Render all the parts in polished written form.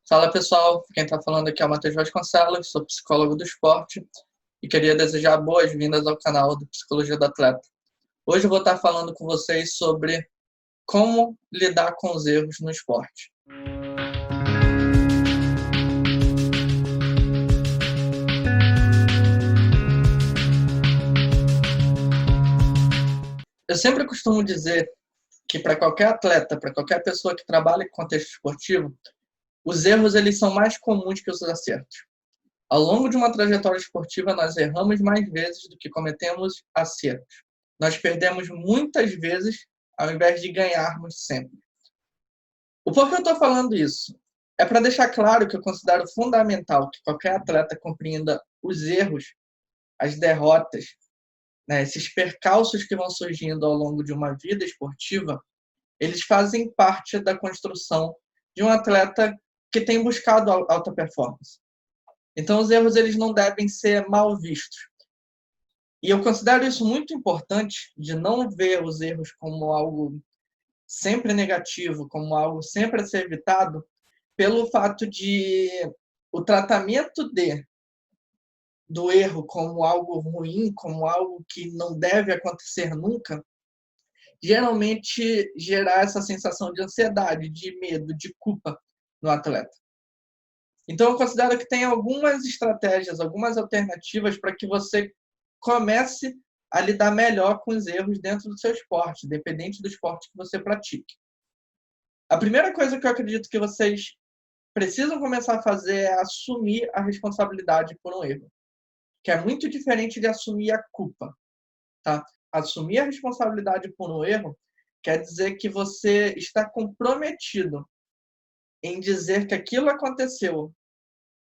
Fala pessoal, quem está falando aqui é o Matheus Vasconcelos, sou psicólogo do esporte e queria desejar boas-vindas ao canal do Psicologia do Atleta. Hoje eu vou estar falando com vocês sobre como lidar com os erros no esporte. Eu sempre costumo dizer que para qualquer atleta, para qualquer pessoa que trabalha em contexto esportivo, os erros eles são mais comuns que os acertos. Ao longo de uma trajetória esportiva, nós erramos mais vezes do que cometemos acertos. Nós perdemos muitas vezes ao invés de ganharmos sempre. O porquê eu estou falando isso? É para deixar claro que eu considero fundamental que qualquer atleta compreenda os erros, as derrotas, né, esses percalços que vão surgindo ao longo de uma vida esportiva, eles fazem parte da construção de um atleta que tem buscado alta performance. Então, os erros eles não devem ser mal vistos. E eu considero isso muito importante, de não ver os erros como algo sempre negativo, como algo sempre a ser evitado, pelo fato de o tratamento do erro como algo ruim, como algo que não deve acontecer nunca, geralmente gerar essa sensação de ansiedade, de medo, de culpa no atleta. Então, eu considero que tem algumas estratégias, algumas alternativas para que você comece a lidar melhor com os erros dentro do seu esporte, independente do esporte que você pratique. A primeira coisa que eu acredito que vocês precisam começar a fazer é assumir a responsabilidade por um erro, que é muito diferente de assumir a culpa, tá? Assumir a responsabilidade por um erro quer dizer que você está comprometido em dizer que aquilo aconteceu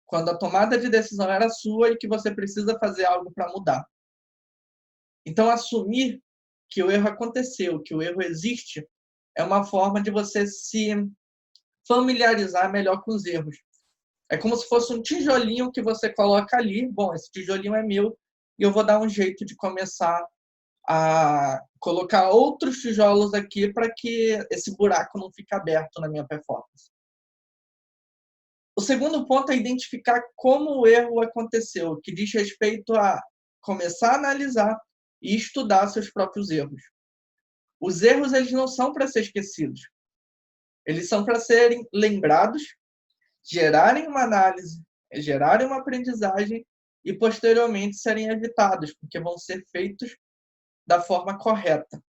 quando a tomada de decisão era sua e que você precisa fazer algo para mudar. Então, assumir que o erro aconteceu, que o erro existe, é uma forma de você se familiarizar melhor com os erros. É como se fosse um tijolinho que você coloca ali. Bom, esse tijolinho é meu e eu vou dar um jeito de começar a colocar outros tijolos aqui para que esse buraco não fique aberto na minha performance. O segundo ponto é identificar como o erro aconteceu, que diz respeito a começar a analisar e estudar seus próprios erros. Os erros eles não são para ser esquecidos. Eles são para serem lembrados, gerarem uma análise, gerarem uma aprendizagem e posteriormente serem evitados, porque vão ser feitos da forma correta.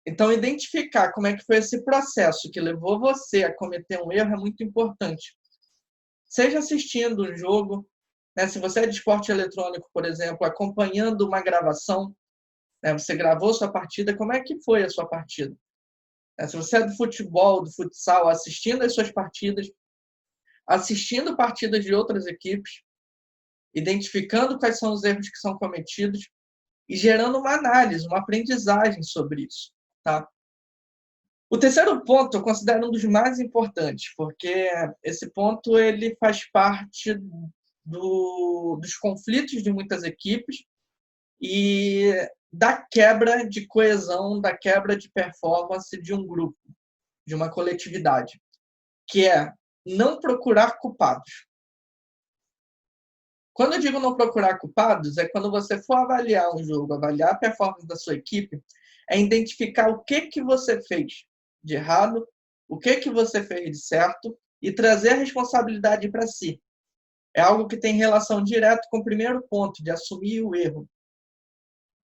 Então, identificar como é que foi esse processo que levou você a cometer um erro é muito importante. Seja assistindo um jogo, né, se você é de esporte eletrônico, por exemplo, acompanhando uma gravação, né, você gravou sua partida, como é que foi a sua partida? Se você é do futebol, do futsal, assistindo as suas partidas, assistindo partidas de outras equipes, identificando quais são os erros que são cometidos e gerando uma análise, uma aprendizagem sobre isso, tá? O terceiro ponto eu considero um dos mais importantes, porque esse ponto ele faz parte dos conflitos de muitas equipes e da quebra de coesão, da quebra de performance de um grupo, de uma coletividade, que é não procurar culpados. Quando eu digo não procurar culpados, é quando você for avaliar um jogo, avaliar a performance da sua equipe, é identificar o que você fez de errado, o que você fez de certo e trazer a responsabilidade para si. É algo que tem relação direta com o primeiro ponto, de assumir o erro.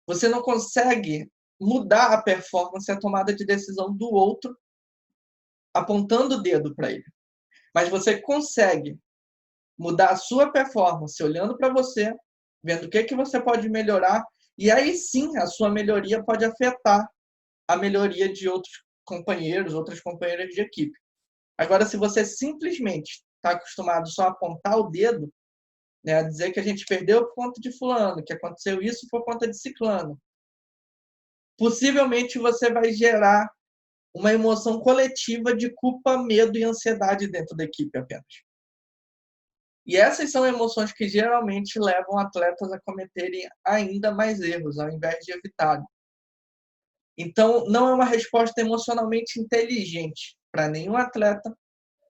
Você não consegue mudar a performance, a tomada de decisão do outro, apontando o dedo para ele. Mas você consegue mudar a sua performance olhando para você, vendo o que você pode melhorar, e aí sim a sua melhoria pode afetar a melhoria de outros companheiros, outras companheiras de equipe. Agora, se você simplesmente está acostumado só a apontar o dedo, né, a dizer que a gente perdeu por conta de fulano, que aconteceu isso por conta de ciclano, possivelmente você vai gerar uma emoção coletiva de culpa, medo e ansiedade dentro da equipe apenas. E essas são emoções que geralmente levam atletas a cometerem ainda mais erros, ao invés de evitar. Então, não é uma resposta emocionalmente inteligente para nenhum atleta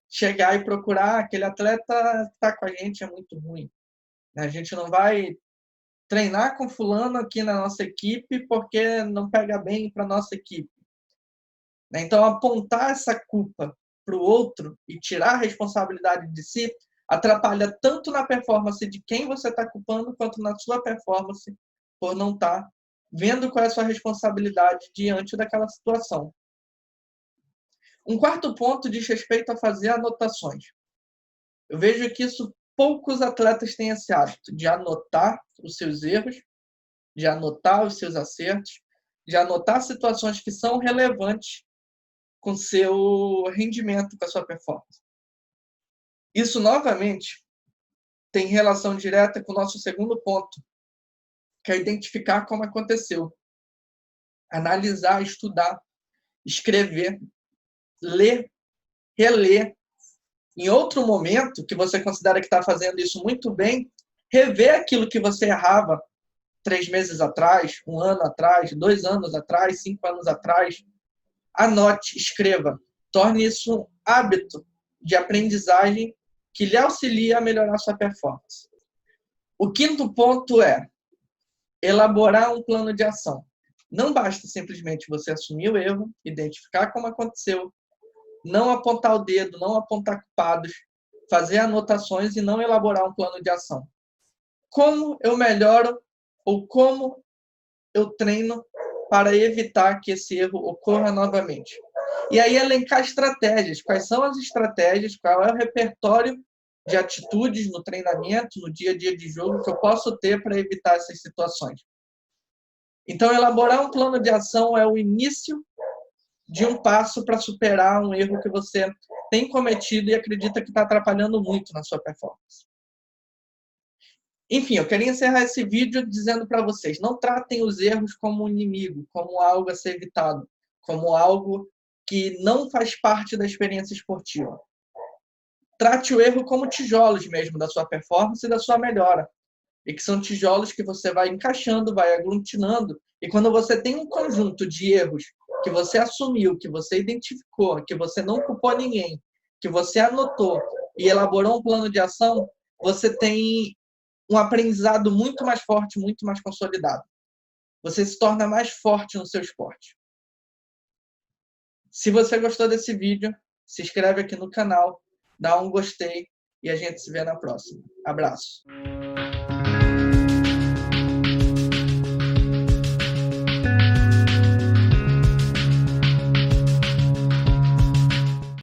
chegar e procurar aquele atleta que está com a gente é muito ruim. A gente não vai treinar com fulano aqui na nossa equipe porque não pega bem para nossa equipe. Então, apontar essa culpa para o outro e tirar a responsabilidade de si atrapalha tanto na performance de quem você está culpando quanto na sua performance por não estar vendo qual é a sua responsabilidade diante daquela situação. Um quarto ponto diz respeito a fazer anotações. Eu vejo que isso poucos atletas têm esse hábito de anotar os seus erros, de anotar os seus acertos, de anotar situações que são relevantes com seu rendimento, com a sua performance. Isso, novamente, tem relação direta com o nosso segundo ponto, que é identificar como aconteceu. Analisar, estudar, escrever, ler, reler. Em outro momento, que você considera que está fazendo isso muito bem, rever aquilo que você errava 3 meses atrás, 1 ano atrás, 2 anos atrás, 5 anos atrás. Anote, escreva. Torne isso um hábito de aprendizagem que lhe auxilia a melhorar sua performance. O quinto ponto é elaborar um plano de ação. Não basta simplesmente você assumir o erro, identificar como aconteceu, não apontar o dedo, não apontar culpados, fazer anotações e não elaborar um plano de ação. Como eu melhoro ou como eu treino para evitar que esse erro ocorra novamente? E aí elencar estratégias. Quais são as estratégias? Qual é o repertório de atitudes no treinamento, no dia a dia de jogo que eu posso ter para evitar essas situações? Então, elaborar um plano de ação é o início de um passo para superar um erro que você tem cometido e acredita que está atrapalhando muito na sua performance. Enfim, eu queria encerrar esse vídeo dizendo para vocês, não tratem os erros como um inimigo, como algo a ser evitado, como algo que não faz parte da experiência esportiva. Trate o erro como tijolos mesmo da sua performance e da sua melhora. E que são tijolos que você vai encaixando, vai aglutinando. E quando você tem um conjunto de erros que você assumiu, que você identificou, que você não culpou ninguém, que você anotou e elaborou um plano de ação, você tem um aprendizado muito mais forte, muito mais consolidado. Você se torna mais forte no seu esporte. Se você gostou desse vídeo, se inscreve aqui no canal, dá um gostei e a gente se vê na próxima. Abraço!